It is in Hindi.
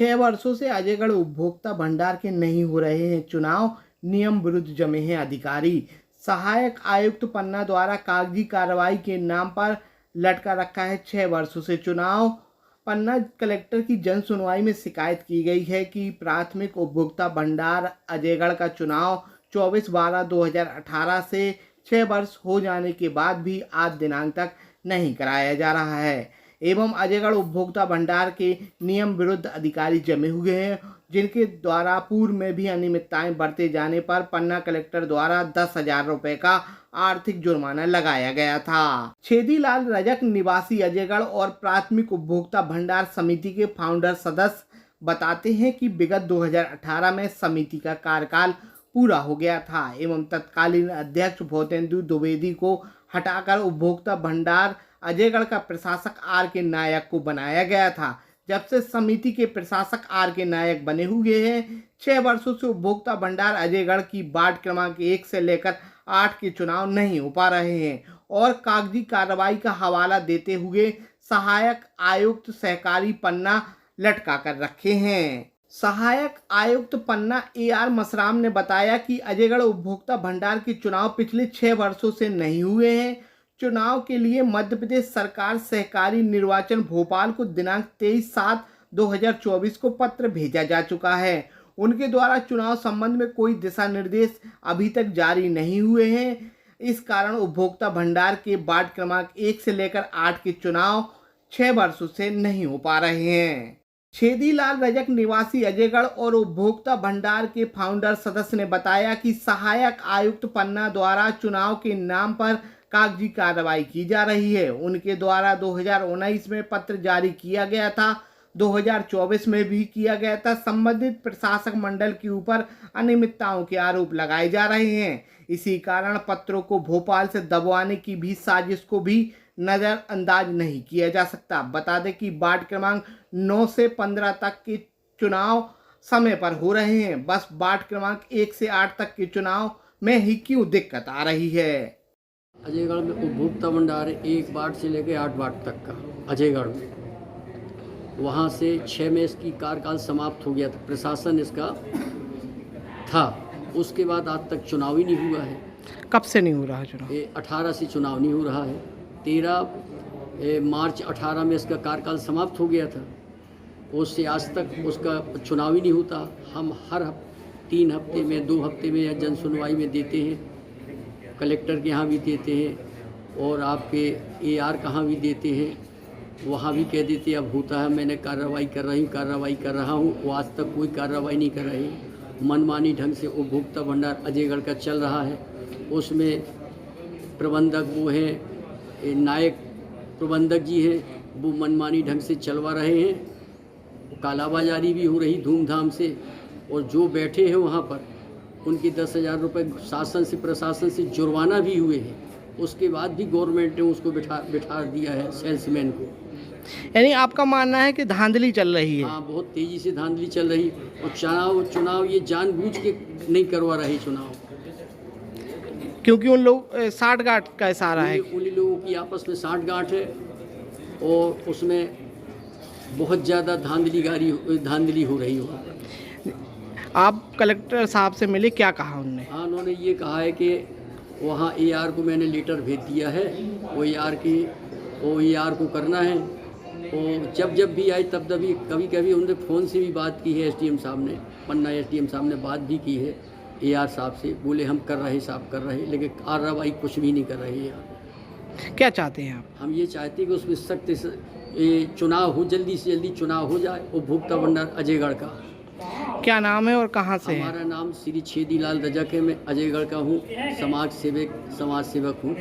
6 वर्षों से अजयगढ़ उपभोक्ता भंडार के नहीं हो रहे हैं चुनाव, नियम विरुद्ध जमे हैं अधिकारी। सहायक आयुक्त पन्ना द्वारा कागजी कार्रवाई के नाम पर लटका रखा है 6 वर्षों से चुनाव। पन्ना कलेक्टर की जन सुनवाई में शिकायत की गई है कि प्राथमिक उपभोक्ता भंडार अजयगढ़ का चुनाव 24/12/2018 से 6 वर्ष हो जाने के बाद भी आज दिनांक तक नहीं कराया जा रहा है एवं अजयगढ़ उपभोक्ता भंडार के नियम विरुद्ध अधिकारी जमे हुए हैं, जिनके द्वारा पूर्व में भी अनियमितताएं बरते जाने पर पन्ना कलेक्टर द्वारा 10,000 रुपये का आर्थिक जुर्माना लगाया गया था। छेदीलाल रजक निवासी अजयगढ़ और प्राथमिक उपभोक्ता भंडार समिति के फाउंडर सदस्य बताते हैं कि विगत 2018 में समिति का कार्यकाल पूरा हो गया था एवं तत्कालीन अध्यक्ष भूतेंदु द्विवेदी को हटाकर उपभोक्ता भंडार अजयगढ़ का प्रशासक आर के नायक को बनाया गया था। जब से समिति के प्रशासक आर के नायक बने हुए हैं, 6 वर्षों से उपभोक्ता भंडार अजयगढ़ की वार्ड क्रमांक 1 से लेकर 8 के चुनाव नहीं हो पा रहे हैं और कागजी कार्रवाई का हवाला देते हुए सहायक आयुक्त सहकारी पन्ना लटका कर रखे हैं। सहायक आयुक्त पन्ना AR मसराम ने बताया कि अजयगढ़ उपभोक्ता भंडार के चुनाव पिछले 6 वर्षों से नहीं हुए हैं। चुनाव के लिए मध्य प्रदेश सरकार सहकारी निर्वाचन भोपाल को दिनांक 23/7/2024 को पत्र भेजा जा चुका है। उनके द्वारा चुनाव संबंध में कोई दिशा निर्देश अभी तक जारी नहीं हुए हैं। इस कारण उपभोक्ता भंडार के वार्ड क्रमांक 1 से लेकर 8 के चुनाव 6 वर्षों से नहीं हो पा रहे हैं। छेदीलाल रजक निवासी अजयगढ़ और उपभोक्ता भंडार के फाउंडर सदस्य ने बताया कि सहायक आयुक्त पन्ना द्वारा चुनाव के नाम पर कागजी कार्रवाई की जा रही है। उनके द्वारा 2019 में पत्र जारी किया गया था, 2024 में भी किया गया था। संबंधित प्रशासक मंडल के ऊपर अनियमितताओं के आरोप लगाए जा रहे हैं। इसी कारण पत्रों को भोपाल से दबवाने की भी साजिश को भी नज़रअंदाज नहीं किया जा सकता। बता दें कि वार्ड क्रमांक 9 से 15 तक के चुनाव समय पर हो रहे हैं, बस वार्ड क्रमांक 1 से 8 तक के चुनाव में ही क्यों दिक्कत आ रही है। अजयगढ़ में उपभोक्ता भंडार 1 वार्ड से लेकर 8 वार्ड तक का अजयगढ़ में, वहाँ से 6 में इसकी कार्यकाल समाप्त हो गया था, प्रशासन इसका था। उसके बाद आज तक चुनाव ही नहीं हुआ है। कब से नहीं हो रहा चुनाव? 18 से चुनाव नहीं हो रहा है। 13 मार्च 18 में इसका कार्यकाल समाप्त हो गया था। उससे आज तक उसका चुनाव ही नहीं होता। हम हर 3 हफ्ते में 2 हफ्ते में या जन सुनवाई में देते हैं, कलेक्टर के यहाँ भी देते हैं और आपके AR कहाँ भी देते हैं, वहाँ भी कह देते अब होता है, मैंने कार्रवाई कर रहा हूँ। वो आज तक कोई कार्रवाई नहीं कर रहे। मनमानी ढंग से उपभोक्ता भंडार अजयगढ़ का चल रहा है। उसमें प्रबंधक वो हैं, नायक प्रबंधक जी हैं, वो मनमानी ढंग से चलवा रहे हैं। कालाबाजारी भी हो रही धूमधाम से और जो बैठे हैं वहाँ पर उनकी 10,000 रुपये शासन से प्रशासन से जुर्माना भी हुए हैं। उसके बाद भी गवर्नमेंट ने उसको बिठा दिया है सेल्समैन को। यानी आपका मानना है कि धांधली चल रही है? हाँ, बहुत तेज़ी से धांधली चल रही और चुनाव ये जानबूझ के नहीं करवा रहे चुनाव, क्योंकि उन लोग साठगांठ का इशारा है। उन लोगों की आपस में साठगांठ है और उसमें बहुत ज़्यादा धांधली हो रही है। आप कलेक्टर साहब से मिले, क्या कहा उन्होंने? हाँ, उन्होंने ये कहा है कि वहाँ AR को मैंने लेटर भेज दिया है, वो AR को करना है। और जब भी आए तब कभी उन्होंने फ़ोन से भी बात की है। SDM साहब ने, पन्ना SDM साहब ने बात भी की है AR साहब से, बोले हम कर रहे साहब कर रहे, लेकिन कार्रवाई कुछ भी नहीं कर रहे हैं। क्या चाहते हैं आप? हम ये चाहते हैं कि उसमें सख्त चुनाव हो, जल्दी से जल्दी चुनाव हो जाए उपभोक्ता भंडार अजयगढ़ का। क्या नाम है और कहाँ से है? हमारा नाम श्री छेदीलाल रजक है। मैं अजयगढ़ का हूँ, समाज सेवक हूँ।